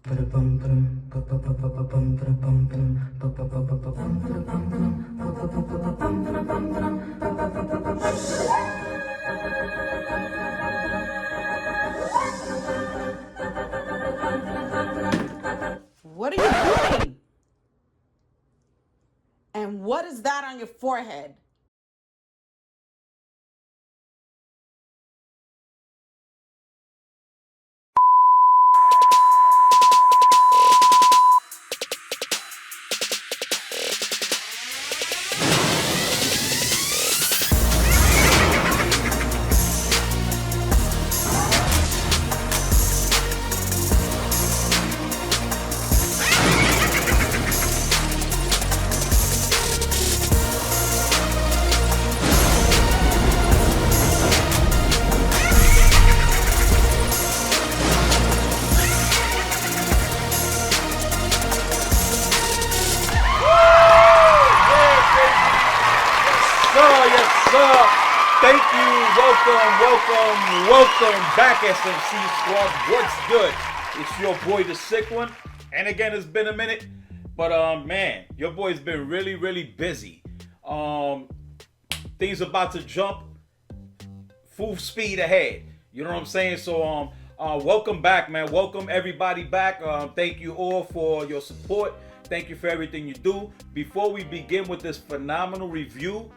What are you doing? And what is that on your forehead? Thank you. Welcome back, SMC Squad. What's good? It's your boy, the Sick One. And again, it's been a minute, but man, your boy's been really busy. Things about to jump full speed ahead. You know what I'm saying? So welcome back, man. Welcome everybody back. Thank you all for your support. Thank you for everything you do. Before we begin with this phenomenal review,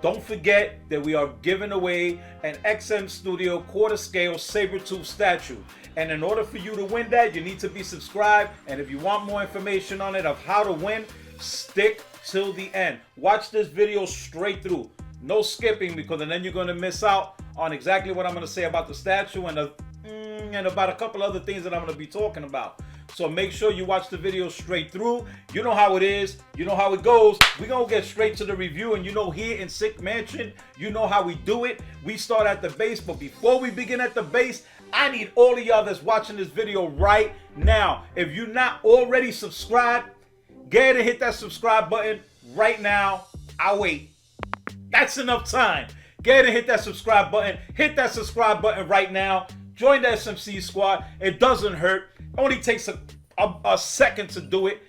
don't forget that we are giving away an XM Studio quarter scale saber-tooth statue. And in order for you to win that, you need to be subscribed. And if you want more information on it of how to win, stick till the end. Watch this video straight through. No skipping, because then you're going to miss out on exactly what I'm going to say about the statue and about a couple other things that I'm going to be talking about. So make sure you watch the video straight through. You know how it is. You know how it goes. We're going to get straight to the review. And you know, here in Sick Mansion, you know how we do it. We start at the base. But before we begin at the base, I need all of y'all that's watching this video right now. If you're not already subscribed, go ahead and hit that subscribe button right now. I'll wait. That's enough time. Go ahead and hit that subscribe button. Hit that subscribe button right now. Join the SMC Squad. It doesn't hurt. Only takes a second to do it.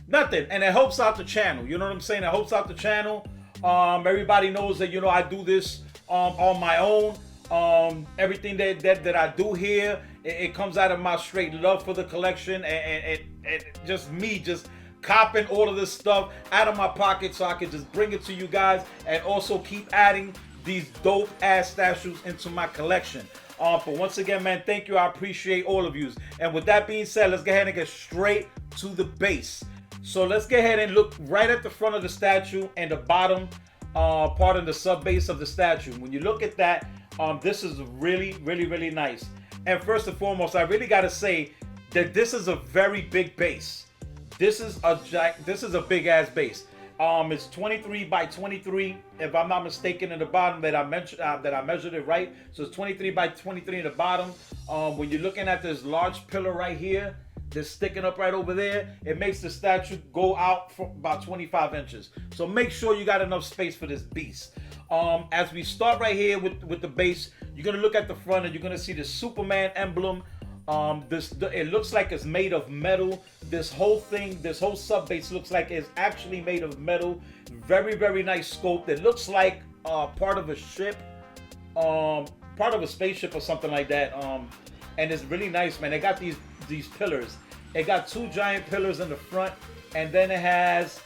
Nothing. And it helps out the channel. You know what I'm saying? It helps out the channel. Everybody knows that, you know, I do this on my own. Everything that I do here, it comes out of my straight love for the collection and just me just copping all of this stuff out of my pocket so I can just bring it to you guys and also keep adding these dope ass statues into my collection. But once again, man, thank you. I appreciate all of you. And with that being said, let's go ahead and get straight to the base. So let's go ahead and look right at the front of the statue and the bottom part of the sub base of the statue. When you look at that, this is really nice. And first and foremost, I really got to say that this is a very big base. This is a big ass base. It's 23 by 23, if I'm not mistaken, in the bottom that I measured it right. So it's 23 by 23 in the bottom. When you're looking at this large pillar right here, that's sticking up right over there, it makes the statue go out for about 25 inches. So make sure you got enough space for this beast. As we start right here with the base, you're gonna look at the front and you're gonna see the Superman emblem. It looks like it's made of metal. This whole thing, this whole sub base looks like it's actually made of metal. Very nice sculpt. It looks like part of a ship, part of a spaceship or something like that. And it's really nice, man. They got these pillars. It got 2 giant pillars in the front, and then it has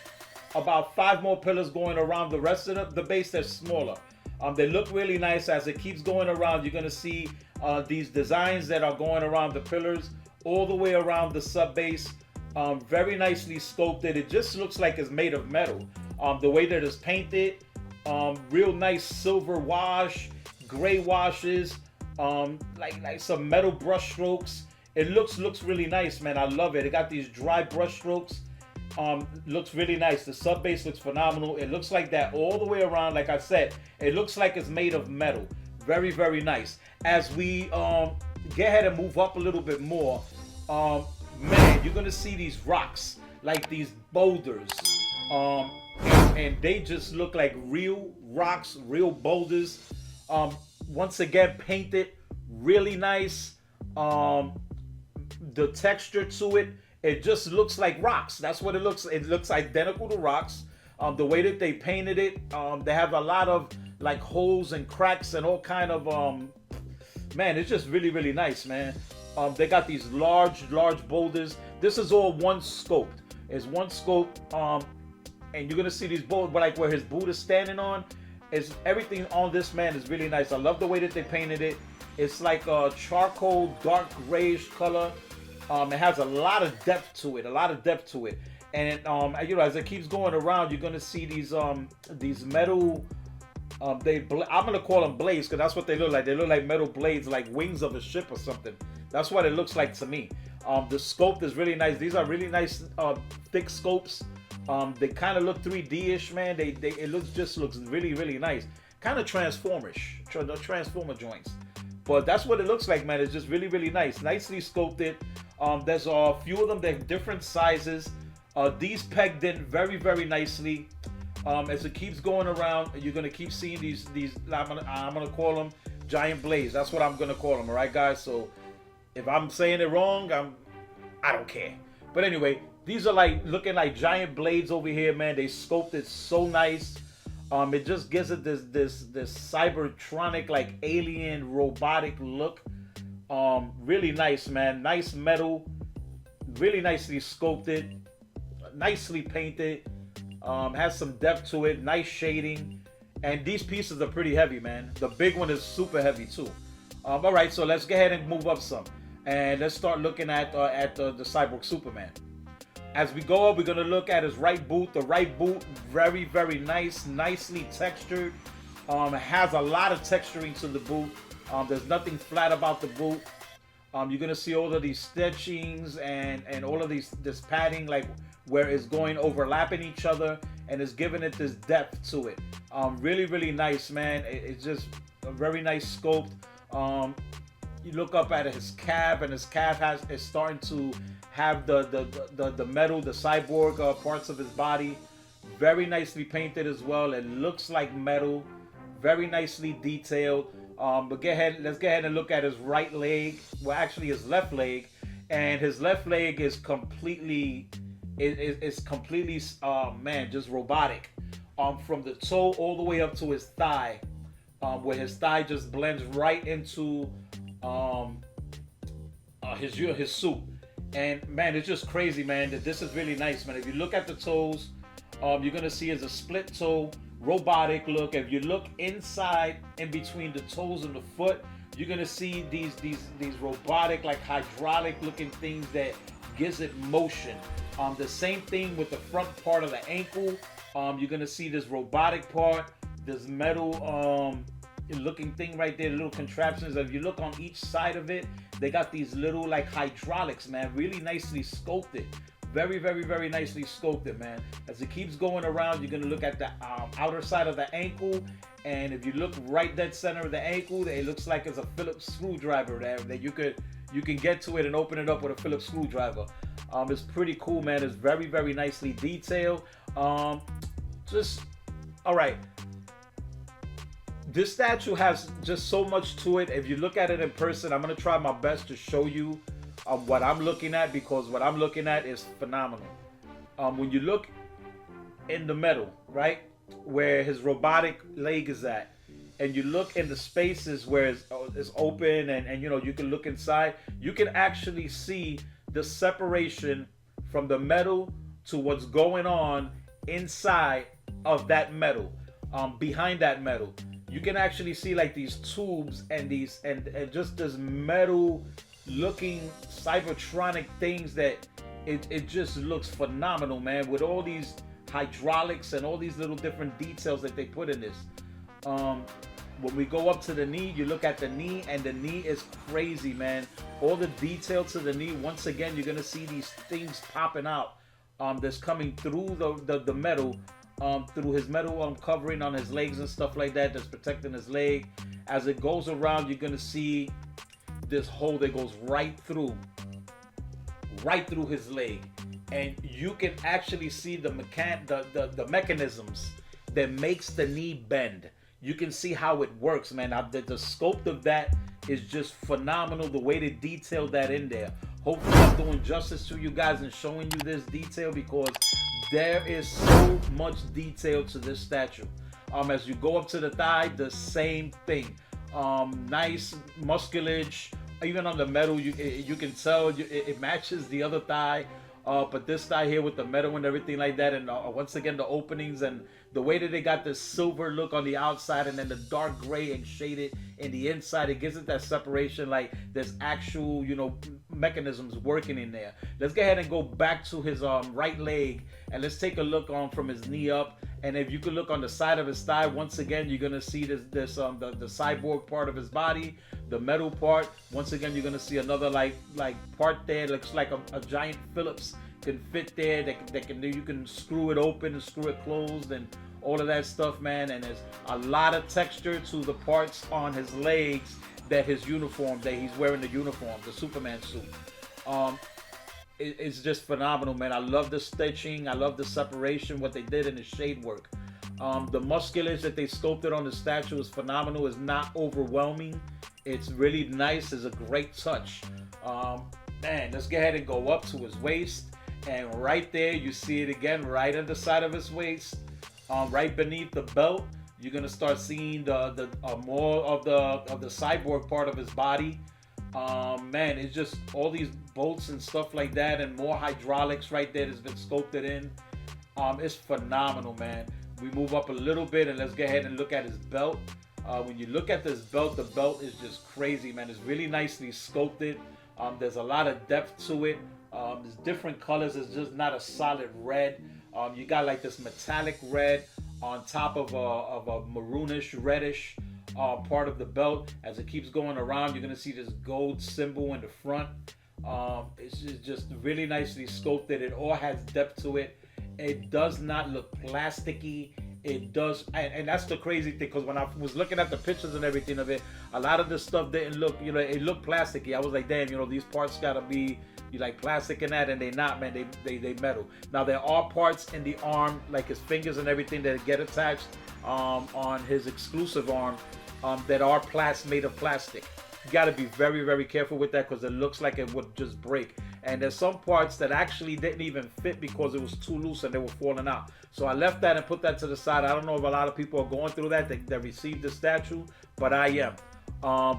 about 5 more pillars going around the rest of the base that's smaller. They look really nice. As it keeps going around, you're gonna see these designs that are going around the pillars all the way around the sub base. Very nicely sculpted. It just looks like it's made of metal. The way that it's painted, real nice silver wash, gray washes, like some metal brush strokes. It looks really nice, man. I love it. It got these dry brush strokes. Looks really nice. The sub base looks phenomenal. It looks like that all the way around. Like I said, it looks like it's made of metal. Very nice. As we get ahead and move up a little bit more, man, you're gonna see these rocks, like these boulders, and they just look like real rocks, real boulders. Once again, painted really nice. the texture to it, it just looks like rocks. That's what it looks. It looks identical to rocks. The way that they painted it, they have a lot of like holes and cracks and all kind of man, it's just really, really nice, man. They got these large boulders. This is all one scope. It's one scope, and you're gonna see these boulders, like where his boot is standing on. Is everything on this, man, is really nice. I love the way that they painted it. It's like a charcoal, dark grayish color. It has a lot of depth to it, And you know, as it keeps going around, you're gonna see these metal. I'm gonna call them blades because that's what they look like. They look like metal blades, like wings of a ship or something. That's what it looks like to me. The scope is really nice. These are really nice, thick scopes. They kind of look 3D-ish, man. It looks really, really nice. Kind of Transformerish, the Transformer joints. But that's what it looks like, man. It's just really, really nice. Nicely sculpted. There's a few of them. They're different sizes. These pegged in very, very nicely. As it keeps going around, you're gonna keep seeing these. I'm gonna call them giant blades. That's what I'm gonna call them. All right, guys. So if I'm saying it wrong, I don't care. But anyway, these are like looking like giant blades over here, man. They sculpted it so nice. It just gives it this cybertronic, like alien robotic look. Really nice, man. Nice metal, really nicely sculpted, nicely painted. Has some depth to it, nice shading, and these pieces are pretty heavy, man. The big one is super heavy too. All right, so let's go ahead and move up some, and let's start looking at the Cyborg Superman. As we go up, we're gonna look at his right boot. The right boot, very, very nice, nicely textured. It has a lot of texturing to the boot. There's nothing flat about the boot. You're gonna see all of these stitchings and all of this padding, like where it's going overlapping each other, and it's giving it this depth to it. Really, really nice, man. It's just a very nice sculpt. You look up at his calf, and his calf is starting to have the metal, the cyborg parts of his body. Very nicely painted as well. It looks like metal. Very nicely detailed. But let's go ahead and look at his right leg. Well, actually his left leg, and his left leg is completely, man, just robotic. From the toe all the way up to his thigh, where his thigh just blends right into his suit. And man, it's just crazy, man. That this is really nice, man. If you look at the toes, you're gonna see is a split toe, robotic look. If you look inside, in between the toes and the foot, you're gonna see these robotic, like hydraulic looking things that gives it motion. The same thing with the front part of the ankle. You're gonna see this robotic part, this metal looking thing right there, little contraptions. If you look on each side of it, they got these little like hydraulics, man. Really nicely sculpted. Very, very, very nicely sculpted, man. As it keeps going around, you're gonna look at the outer side of the ankle, and if you look right dead center of the ankle, it looks like it's a Phillips screwdriver there that you can get to it and open it up with a Phillips screwdriver. It's pretty cool, man. It's very, very nicely detailed. Just all right. This statue has just so much to it. If you look at it in person, I'm gonna try my best to show you what I'm looking at, because what I'm looking at is phenomenal. When you look in the metal, right, where his robotic leg is at, and you look in the spaces where it's open, and you know, you can look inside, you can actually see the separation from the metal to what's going on inside of that metal, behind that metal. You can actually see like these tubes and just this metal looking cybertronic things that it just looks phenomenal, man, with all these hydraulics and all these little different details that they put in this. When we go up to the knee, you look at the knee, and the knee is crazy, man. All the detail to the knee. Once again, you're gonna see these things popping out that's coming through the metal, through his metal covering on his legs and stuff like that, that's protecting his leg. As it goes around, you're gonna see this hole that goes right through his leg, and you can actually see the mechanisms that makes the knee bend. You can see how it works, man. The scope of that is just phenomenal. The way they detailed that in there. Hopefully I'm doing justice to you guys and showing you this detail, because there is so much detail to this statue. As you go up to the thigh, the same thing. Nice musculage. Even on the metal, you can tell it matches the other thigh. But this thigh here with the metal and everything like that, and once again the openings and the way that they got this silver look on the outside and then the dark gray and shaded in the inside, it gives it that separation, like there's actual, you know, mechanisms working in there. Let's go ahead and go back to his right leg, and let's take a look from his knee up. And if you could look on the side of his thigh, once again you're gonna see the cyborg part of his body, the metal part. Once again you're gonna see another like part there. Looks like a giant Phillips can fit there. You can screw it open and screw it closed and all of that stuff, man. And there's a lot of texture to the parts on his legs that his uniform, that he's wearing the uniform, the Superman suit. It's just phenomenal, man. I love the stitching. I love the separation, what they did in the shade work. The musculage that they sculpted on the statue is phenomenal. It's not overwhelming. It's really nice. It's a great touch. Man, let's go ahead and go up to his waist. And right there, you see it again, right at the side of his waist. Right beneath the belt, you're gonna start seeing the more of the cyborg part of his body. Man, it's just all these bolts and stuff like that, and more hydraulics right there that's been sculpted in. It's phenomenal, man. We move up a little bit and let's go ahead and look at his belt. When you look at this belt, the belt is just crazy, man. It's really nicely sculpted. There's a lot of depth to it. There's different colors. It's just not a solid red. You got like this metallic red on top of a maroonish reddish part of the belt. As it keeps going around, you're gonna see this gold symbol in the front. It's just really nicely sculpted. It all has depth to it. It does not look plasticky. It does, and that's the crazy thing, because when I was looking at the pictures and everything of it, a lot of this stuff didn't look, you know, it looked plasticky. I was like, damn, you know, these parts gotta be like plastic and that, and they not, man. They metal. Now there are parts in the arm, like his fingers and everything, that get attached on his exclusive arm that are made of plastic. You got to be very, very careful with that, because it looks like it would just break. And there's some parts that actually didn't even fit because it was too loose and they were falling out. So I left that and put that to the side. I don't know if a lot of people are going through that. They received the statue, but I am.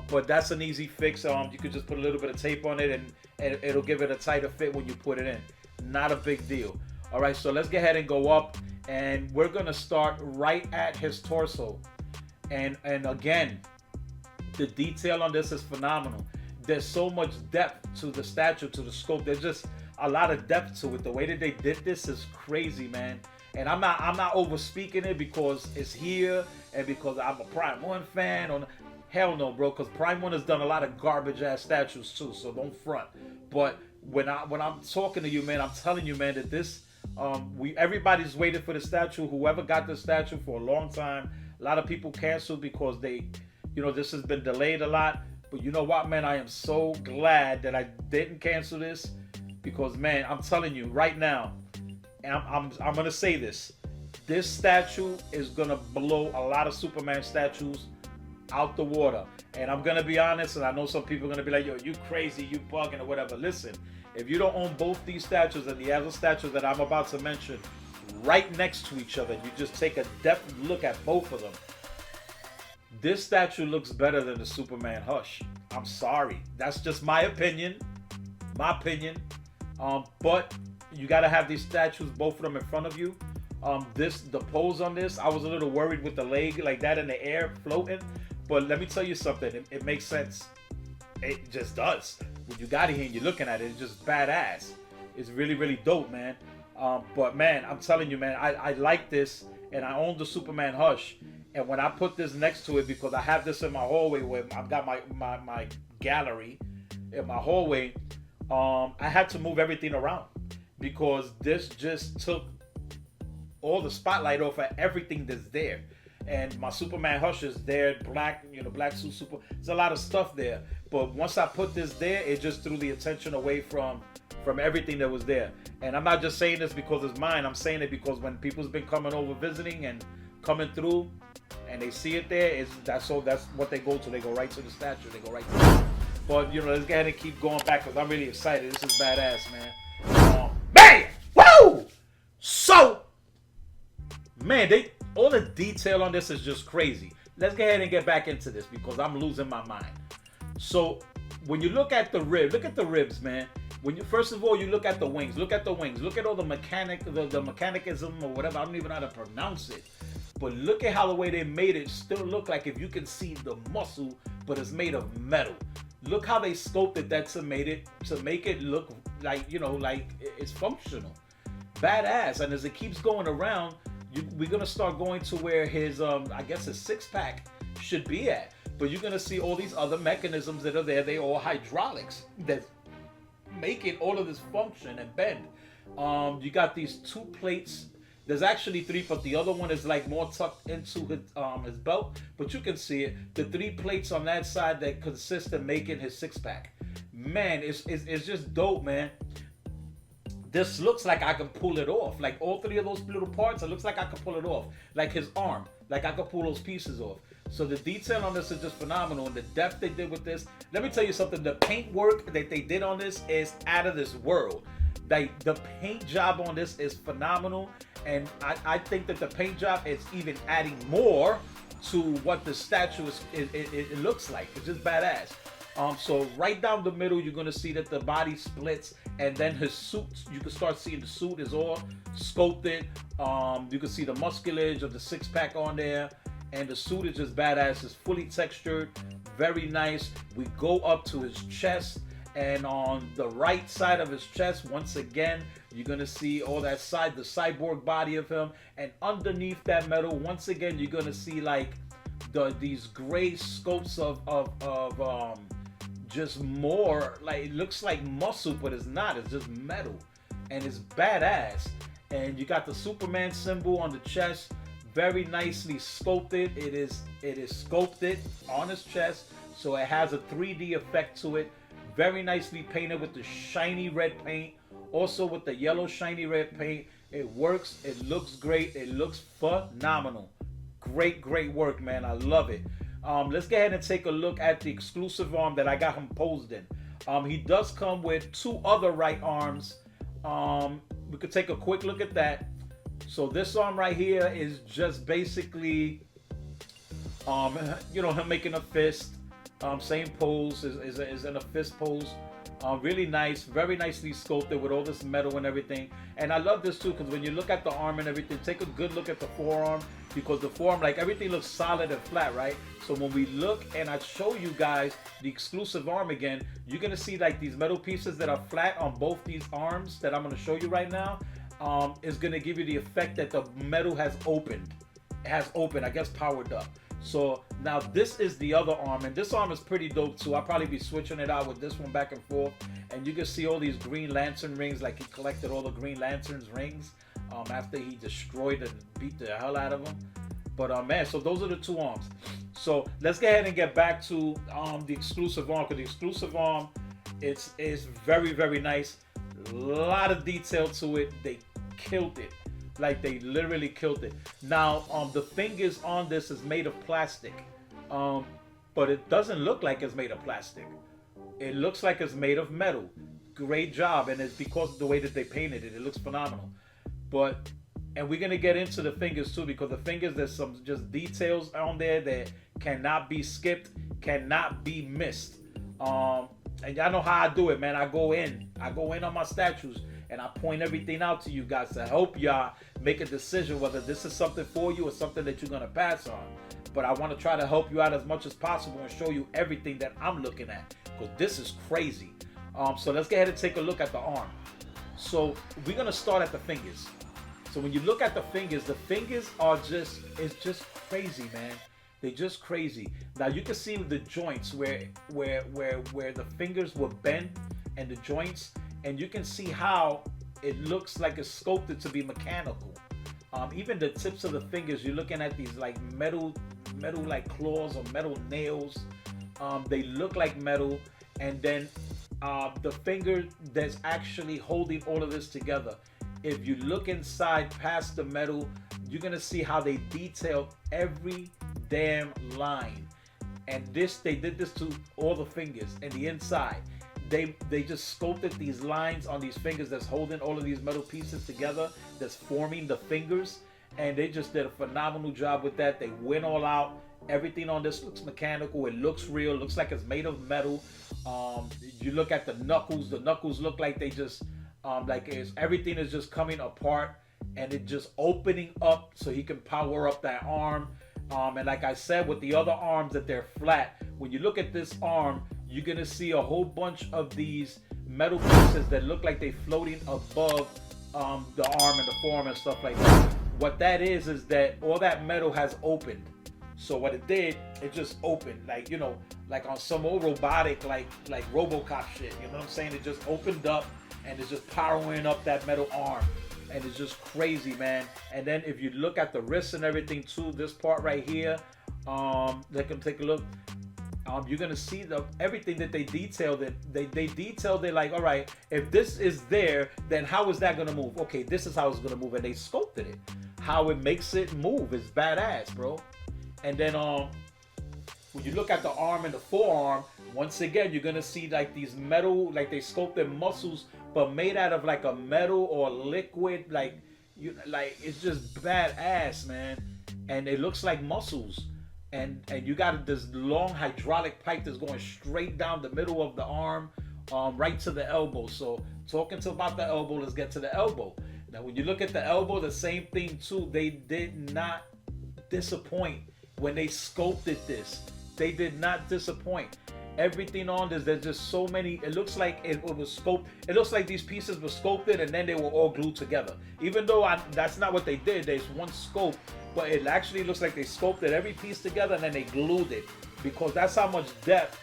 But that's an easy fix. You could just put a little bit of tape on it and it'll give it a tighter fit when you put it in. Not a big deal. All right, so let's go ahead and go up, and we're gonna start right at his torso. And again, the detail on this is phenomenal. There's so much depth to the statue, to the sculpt. There's just a lot of depth to it. The way that they did this is crazy, man. And I'm not over speaking it because it's here and because I'm a Prime 1 fan. Or hell no, bro, because Prime 1 has done a lot of garbage ass statues too, so don't front. But when I'm talking to you, man, I'm telling you, man, that this everybody's waited for the statue. Whoever got the statue for a long time. A lot of people canceled because they, you know, this has been delayed a lot. But you know what, man, I am so glad that I didn't cancel this, because, man, I'm telling you right now, and I'm gonna say this statue is gonna blow a lot of Superman statues out the water. And I'm gonna be honest, and I know some people are gonna be like, yo, you crazy, you bugging or whatever. Listen, if you don't own both these statues and the other statues that I'm about to mention right next to each other, you just take a depth look at both of them, this statue looks better than the Superman Hush. I'm sorry. That's just my opinion. But you got to have these statues, both of them in front of you. The pose on this, I was a little worried with the leg like that in the air floating. But let me tell you something. It makes sense. It just does. When you got it here and you're looking at it, it's just badass. It's really, really dope, man. But, man, I'm telling you, man, I like this. And I own the Superman Hush. And when I put this next to it, because I have this in my hallway where I've got my gallery in my hallway, I had to move everything around, because this just took all the spotlight off of everything that's there. And my Superman Hush is there, black, you know, black suit super. There's a lot of stuff there. But once I put this there, it just threw the attention away from everything that was there. And I'm not just saying this because it's mine. I'm saying it because when people's been coming over visiting and coming through, and they see it there, that's what they go to. They go right to the statue. They go right to it. But let's go ahead and keep going back because I'm really excited. This is badass, man. Bam! Woo! So, man, all the detail on this is just crazy. Let's go ahead and get back into this because I'm losing my mind. So, when you look at the ribs, man. First of all, you look at the wings. Look at the wings. Look at all the mechanicism or whatever. I don't even know how to pronounce it. But look at how the way they made it still look like if you can see the muscle, but it's made of metal. Look how they sculpted that to make it look like, like it's functional. Badass. And as it keeps going around, we're gonna start going to where his I guess his six-pack should be at. But you're gonna see all these other mechanisms that are there. They all hydraulics that making all of this function and bend. You got these 2 plates. There's actually 3, but the other one is like more tucked into his belt. But you can see it. The 3 plates on that side that consist of making his six-pack. Man, it's just dope, man. This looks like I can pull it off. Like all 3 of those little parts, it looks like I can pull it off. Like his arm, like I could pull those pieces off. So the detail on this is just phenomenal, and the depth they did with this. Let me tell you something. The paint work that they did on this is out of this world. Like the paint job on this is phenomenal, and I think that the paint job is even adding more to what the statue it looks like. It's just badass. So right down the middle, you're gonna see that the body splits, and then his suit. You can start seeing the suit is all sculpted. You can see the musculage of the six-pack on there. And the suit is just badass. It's fully textured, very nice. We go up to his chest, and on the right side of his chest, once again, you're gonna see all that the cyborg body of him. And underneath that metal, once again, you're gonna see like these gray sculpts of just more like it looks like muscle, but it's not. It's just metal, and it's badass. And you got the Superman symbol on the chest. Very nicely sculpted. It is sculpted on his chest, so it has a 3D effect to it. Very nicely painted with the shiny red paint, also with the yellow shiny red paint. It works. It looks great. It looks phenomenal. Great work, man. I love it. Let's go ahead and take a look at the exclusive arm that I got him posed in. He does come with 2 other right arms. We could take a quick look at that. So this arm right here is just basically, him making a fist. Same pose is in a fist pose. Really nice, very nicely sculpted with all this metal and everything. And I love this too because when you look at the arm and everything, take a good look at the forearm because the forearm, like everything looks solid and flat, right? So when we look and I show you guys the exclusive arm again, you're gonna see like these metal pieces that are flat on both these arms that I'm gonna show you right now. Is going to give you the effect that the metal has opened. It has opened, I guess powered up. So now this is the other arm, and this arm is pretty dope too. I'll probably be switching it out with this one back and forth. And you can see all these Green Lantern rings, like he collected all the Green Lantern's rings after he destroyed and beat the hell out of them. But man, so those are the 2 arms. So let's go ahead and get back to the exclusive arm, because the exclusive arm is very nice. A lot of detail to it. They killed it. Like they literally killed it. Now the fingers on this is made of plastic, but it doesn't look like it's made of plastic. It looks like it's made of metal. Great job, and it's because of the way that they painted it. It looks phenomenal. And we're gonna get into the fingers too, because the fingers, there's some just details on there that cannot be skipped, cannot be missed. And y'all know how I do it, man. I go in on my statues, and I point everything out to you guys to help y'all make a decision whether this is something for you or something that you're gonna pass on. But I want to try to help you out as much as possible and show you everything that I'm looking at, because this is crazy. So let's go ahead and take a look at the arm. So we're gonna start at the fingers. So when you look at the fingers are it's just crazy, man. They're just crazy. Now you can see the joints where the fingers were bent and the joints, and you can see how it looks like it's sculpted to be mechanical. Even the tips of the fingers, you're looking at these like metal like claws or metal nails. They look like metal, and then the finger that's actually holding all of this together. If you look inside past the metal, you're gonna see how they detailed every damn line. And this, they did this to all the fingers and the inside. They just sculpted these lines on these fingers that's holding all of these metal pieces together, that's forming the fingers. And they just did a phenomenal job with that. They went all out. Everything on this looks mechanical. It looks real. Looks like it's made of metal. You look at the knuckles. The knuckles look like they just everything is just coming apart, and it just opening up so he can power up that arm. And like I said, with the other arms that they're flat, when you look at this arm, you're gonna see a whole bunch of these metal pieces that look like they're floating above the arm and the forearm and stuff like that. What that is that all that metal has opened. So what it did, it just opened, like, you know, like on some old robotic, like RoboCop shit. You know what I'm saying? It just opened up, and it's just powering up that metal arm. And it's just crazy, man. And then if you look at the wrists and everything too, this part right here, let them take a look. You're gonna see everything that they detailed it. They detailed it like, all right, if this is there, then how is that gonna move? Okay, this is how it's gonna move, and they sculpted it. How it makes it move is badass, bro. And then when you look at the arm and the forearm, once again, you're gonna see like these metal, like they sculpted muscles, but made out of like a metal or liquid, like it's just badass, man. And it looks like muscles. And you got this long hydraulic pipe that's going straight down the middle of the arm, right to the elbow. So talking about the elbow, let's get to the elbow. Now, when you look at the elbow, the same thing too. They did not disappoint when they sculpted this. They did not disappoint. Everything on this, there's just so many. It looks like it was sculpted. It looks like these pieces were sculpted and then they were all glued together. Even though that's not what they did. There's one sculpt, but it actually looks like they sculpted every piece together and then they glued it, because that's how much depth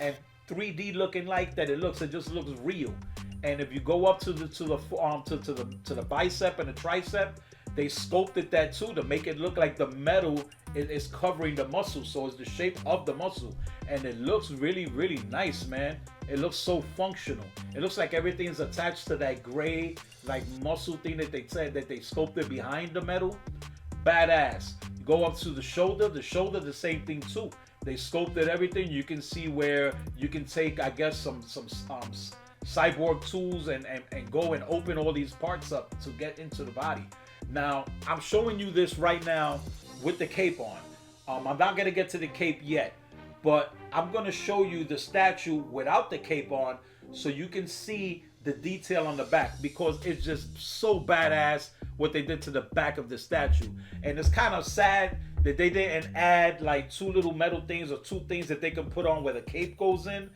and 3D looking like that it looks. It just looks real. And if you go up to the bicep and the tricep, they sculpted that too to make it look like the metal is covering the muscle, so it's the shape of the muscle, and it looks really, really nice, man. It looks so functional. It looks like everything's attached to that gray like muscle thing that they said that they sculpted behind the metal. Badass. You go up to the shoulder, the same thing too. They sculpted everything. You can see where you can take, I guess, some cyborg tools and go and open all these parts up to get into the body. Now, I'm showing you this right now with the cape on. I'm not going to get to the cape yet, but I'm going to show you the statue without the cape on so you can see the detail on the back, because it's just so badass what they did to the back of the statue. And it's kind of sad that they didn't add like two little metal things or two things that they can put on where the cape goes in,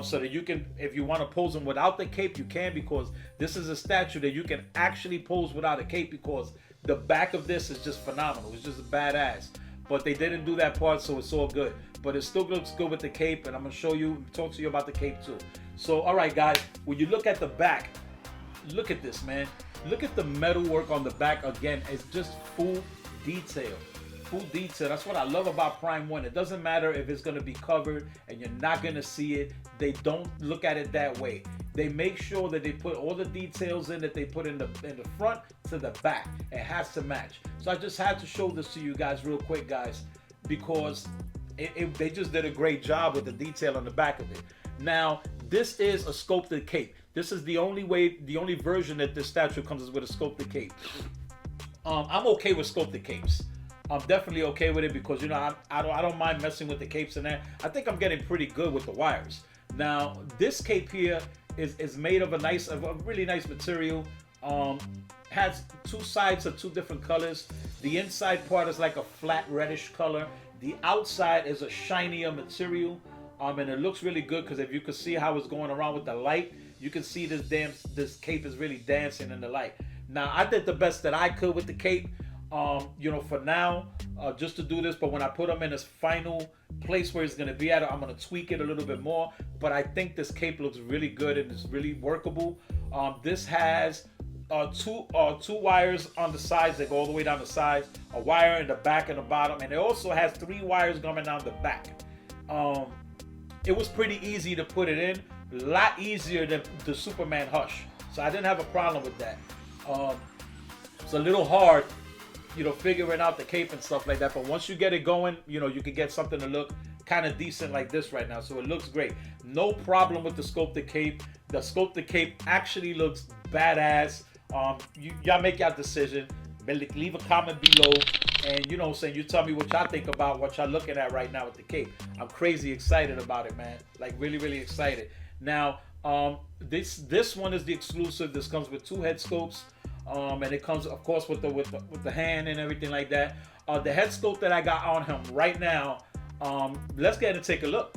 so that you can, if you want to pose them without the cape, you can, because this is a statue that you can actually pose without a cape, because the back of this is just phenomenal. It's just badass. But they didn't do that part, so it's all good. But it still looks good with the cape, and I'm going to show you, talk to you about the cape too. So, all right, guys, when you look at the back, look at this, man. Look at the metal work on the back again. It's just full detail. Full detail. That's what I love about Prime 1. It doesn't matter if it's going to be covered and you're not going to see it. They don't look at it that way. They make sure that they put all the details in that they put in the front to the back. It has to match. So I just had to show this to you guys real quick, guys, because they just did a great job with the detail on the back of it. Now, this is a sculpted cape. This is the only version that this statue comes with a sculpted cape. I'm okay with sculpted capes. I'm definitely okay with it because, you know, I don't mind messing with the capes and that. I think I'm getting pretty good with the wires. Now, this cape here is made of a really nice material. Has two sides of two different colors. The inside part is like a flat reddish color. The outside is a shinier material. And it looks really good because if you could see how it's going around with the light, you can see this cape is really dancing in the light. Now, I did the best that I could with the cape, you know, for now, just to do this. But when I put them in this final place where it's going to be at, I'm going to tweak it a little bit more. But I think this cape looks really good and it's really workable. This has two wires on the sides that go all the way down the sides, a wire in the back and the bottom, and it also has 3 wires coming down the back. It was pretty easy to put it in, a lot easier than the Superman Hush, so I didn't have a problem with that. It's a little hard, you know, figuring out the cape and stuff like that, but once you get it going, you know, you can get something to look kind of decent like this right now, so it looks great. No problem with the sculpted cape. The sculpted cape actually looks badass. Y'all make your decision. Leave a comment below, and you know what I'm saying, you tell me what y'all think about what y'all looking at right now with the cape. I'm crazy excited about it, man. Like really excited. Now this one is the exclusive. This comes with 2 head sculpts, and it comes of course with the hand and everything like that. The head sculpt that I got on him right now, let's get and take a look.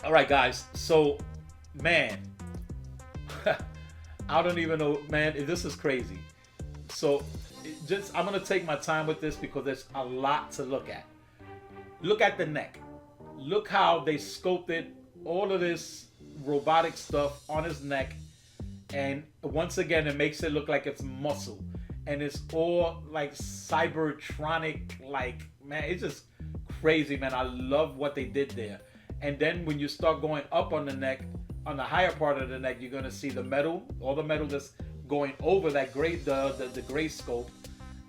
All right, guys, so man, I don't even know, man, this is crazy. So I'm gonna take my time with this because there's a lot to look at. Look at the neck. Look how they sculpted all of this robotic stuff on his neck, and once again it makes it look like it's muscle, and it's all like cybertronic, like, man, it's just crazy, man. I love what they did there. And then when you start going up on the neck, on the higher part of the neck, you're gonna see the metal, all the metal that's going over that gray, the gray scope.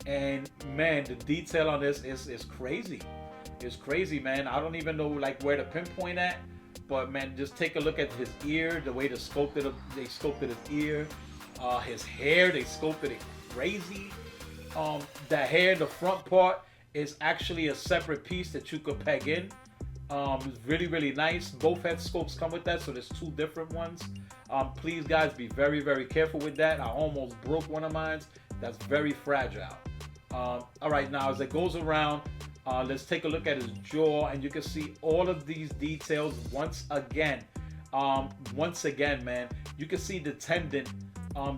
And man, the detail on this is crazy. It's crazy, man. I don't even know like where to pinpoint at, but man, just take a look at his ear, the way they sculpted his ear, his hair, they sculpted it crazy. The hair, the front part is actually a separate piece that you could peg in. It's really nice. Both head sculpts come with that, so there's 2 different ones. Please guys, be very careful with that. I almost broke one of mine. That's very fragile. All right, now as it goes around, let's take a look at his jaw, and you can see all of these details once again. Man, you can see the tendon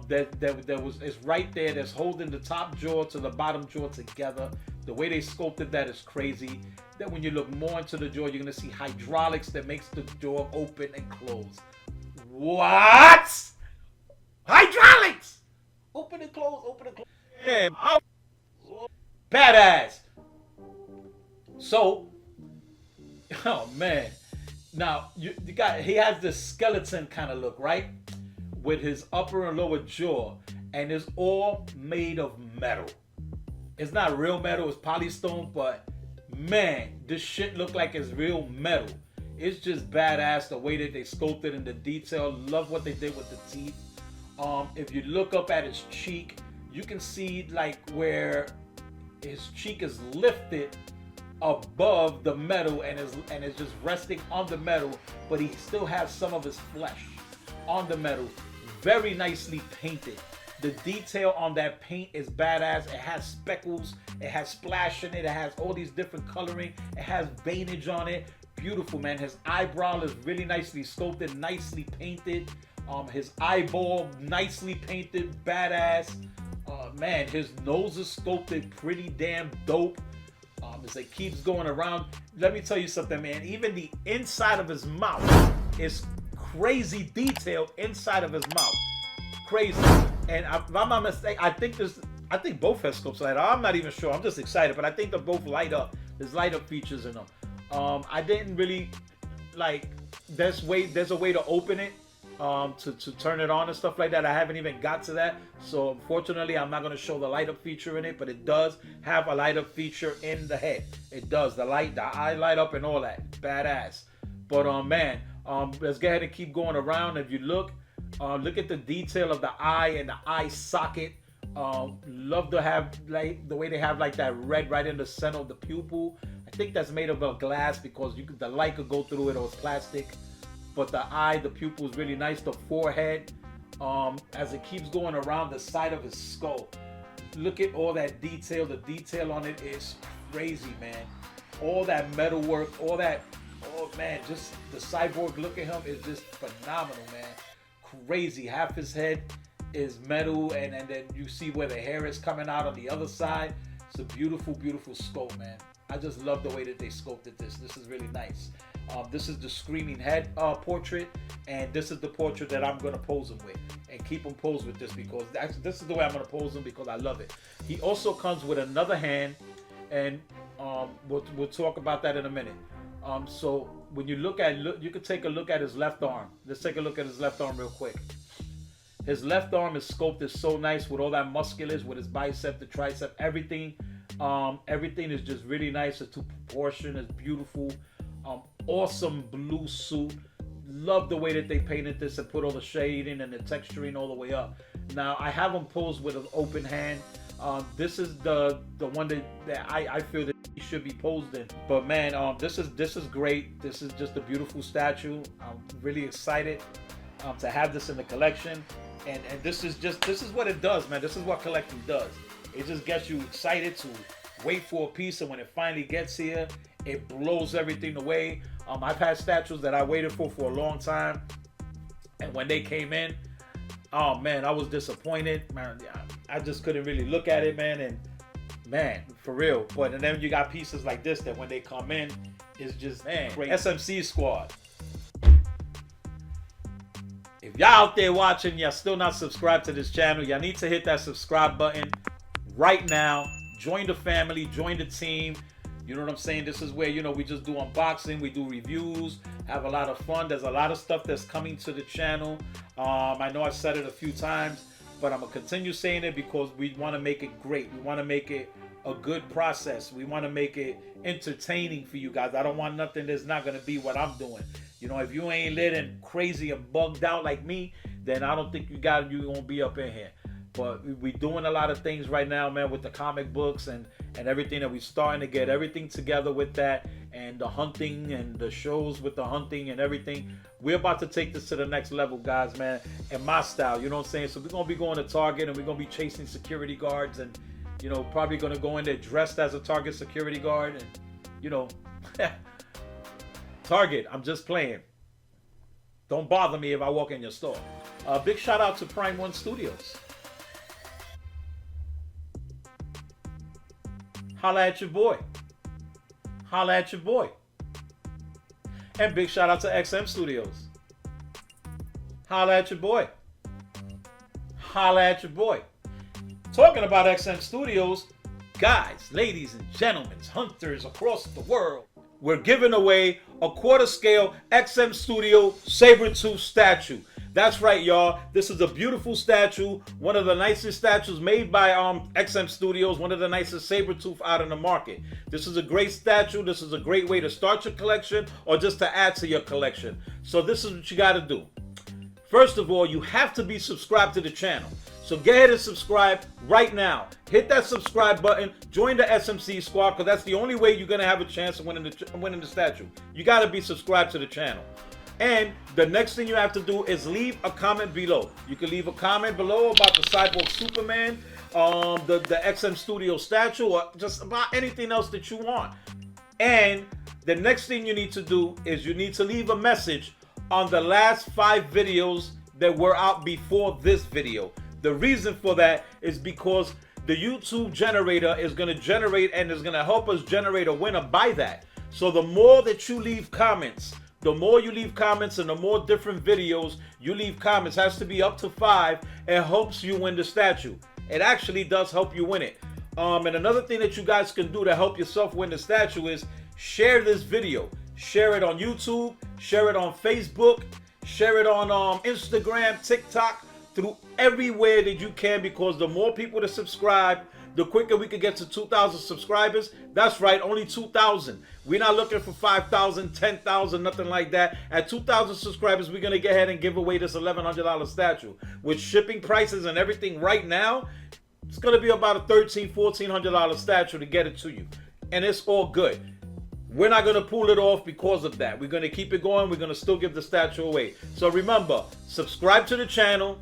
that is right there, that's holding the top jaw to the bottom jaw together. The way they sculpted that is crazy. Then when you look more into the jaw, you're gonna see hydraulics that makes the jaw open and close. What? Hydraulics! Open and close, open and close. Damn, badass. So, oh man. Now, he has this skeleton kind of look, right? With his upper and lower jaw, and it's all made of metal. It's not real metal, it's polystone, but man, this shit look like it's real metal. It's just badass the way that they sculpted and the detail. Love what they did with the teeth. If you look up at his cheek, you can see like where his cheek is lifted above the metal and is just resting on the metal, but he still has some of his flesh on the metal. Very nicely painted. The detail on that paint is badass. It has speckles, it has splash in it, it has all these different coloring, it has veinage on it. Beautiful, man. His eyebrow is really nicely sculpted, nicely painted. His eyeball, nicely painted, badass. Man, his nose is sculpted pretty damn dope. As it keeps going around, let me tell you something, man. Even the inside of his mouth is crazy detail inside of his mouth. Crazy. And if I'm not mistaken, I think both head sculpts light up. I'm not even sure. I'm just excited, but I think they both light up. There's light up features in them. I didn't really like. There's a way to open it, to turn it on and stuff like that. I haven't even got to that, so unfortunately, I'm not going to show the light up feature in it. But it does have a light up feature in the head. It does. The eye light up and all that. Badass. But man, let's go ahead and keep going around. If you look at the detail of the eye and the eye socket. Love to have like the way they have like that red right in the center of the pupil. I think that's made of a glass because the light could go through it, or it's plastic. But the pupil is really nice. The forehead, as it keeps going around the side of his skull. Look at all that detail. The detail on it is crazy, man. All that metal work, all that, oh man, just the cyborg look at him is just phenomenal, man. Crazy. Half his head is metal, and then you see where the hair is coming out on the other side. It's a beautiful sculpt, man. I just love the way that they sculpted this. This is really nice. This is the screaming head portrait, and this is the portrait that I'm gonna pose him with, and keep him posed with this because this is the way I'm gonna pose him because I love it. He also comes with another hand, and we'll talk about that in a minute. So when you you can take a look at his left arm. Let's take a look at his left arm real quick. His left arm is sculpted so nice with all that musculars, with his bicep, the tricep, everything. Everything is just really nice. The two proportion is beautiful. awesome blue suit. Love the way that they painted this and put all the shading and the texturing all the way up. Now I have them posed with an open hand. This is the one that I feel that he should be posed in. But man, this is great. This is just a beautiful statue. I'm really excited to have this in the collection. And this is what it does, man. This is what collecting does. It just gets you excited to wait for a piece, and when it finally gets here, it blows everything away. I've had statues that I waited for a long time, and when they came in, oh man, I was disappointed, man. I just couldn't really look at it, man, and man, for real. But and then you got pieces like this that when they come in, it's just, man, great. SMC Squad. If y'all out there watching, y'all still not subscribed to this channel, y'all need to hit that subscribe button right now. Join the family, join the team. You know what I'm saying? This is where, you know, we just do unboxing, we do reviews, have a lot of fun. There's a lot of stuff that's coming to the channel. I know I've said it a few times, but I'm gonna continue saying it because we want to make it great. We want to make it a good process. We want to make it entertaining for you guys. I don't want nothing that's not gonna be what I'm doing. You know, if you ain't lit and crazy and bugged out like me, then I don't think you gonna be up in here. But we're doing a lot of things right now, man, with the comic books and everything that we're starting to get everything together with that, and the hunting and the shows with the hunting and everything. We're about to take this to the next level, guys, man, in my style, you know what I'm saying? So we're going to be going to Target, and we're going to be chasing security guards, and, you know, probably going to go in there dressed as a Target security guard, and, you know, Target, I'm just playing. Don't bother me if I walk in your store. Big shout out to Prime One Studios. Holla at your boy. Holla at your boy. And big shout out to XM Studios. Holla at your boy. Holla at your boy. Talking about XM Studios, guys, ladies and gentlemen, hunters across the world, we're giving away a quarter scale XM Studio Sabertooth statue. That's right, y'all. This is a beautiful statue. One of the nicest statues made by XM Studios. One of the nicest Sabertooth out in the market. This is a great statue. This is a great way to start your collection or just to add to your collection. So this is what you got to do. First of all, you have to be subscribed to the channel. So get ahead and subscribe right now. Hit that subscribe button. Join the SMC squad, because that's the only way you're going to have a chance of winning the statue. You got to be subscribed to the channel. And the next thing you have to do is leave a comment below. You can leave a comment below about the Cyborg Superman, the XM Studio statue, or just about anything else that you want. And the next thing you need to do is you need to leave a message on the last 5 videos that were out before this video. The reason for that is because the YouTube generator is going to generate and is going to help us generate a winner by that. So the more that you leave comments, the more you leave comments and the more different videos you leave comments, has to be up to 5, it helps you win the statue. It actually does help you win it. And another thing that you guys can do to help yourself win the statue is share this video. Share it on YouTube, share it on Facebook, share it on Instagram, TikTok, through everywhere that you can, because the more people that subscribe, the quicker we can get to 2,000 subscribers. That's right, only 2,000. We're not looking for 5,000, 10,000, nothing like that. At 2,000 subscribers, we're going to go ahead and give away this $1,100 statue. With shipping prices and everything right now, it's going to be about a $1,300, $1,400 statue to get it to you. And it's all good. We're not going to pull it off because of that. We're going to keep it going. We're going to still give the statue away. So remember, subscribe to the channel.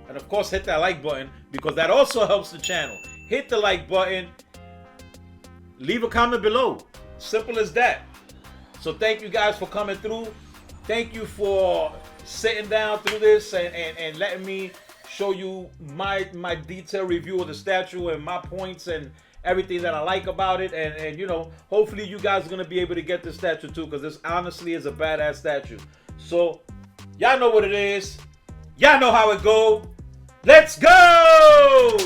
And of course, hit that like button, because that also helps the channel. Hit the like button. Leave a comment below. Simple as that. So thank you guys for coming through. Thank you for sitting down through this and letting me show you my detailed review of the statue and my points and everything that I like about it. And you know, hopefully you guys are going to be able to get this statue too, because this honestly is a badass statue. So y'all know what it is. Y'all know how it go. Let's go!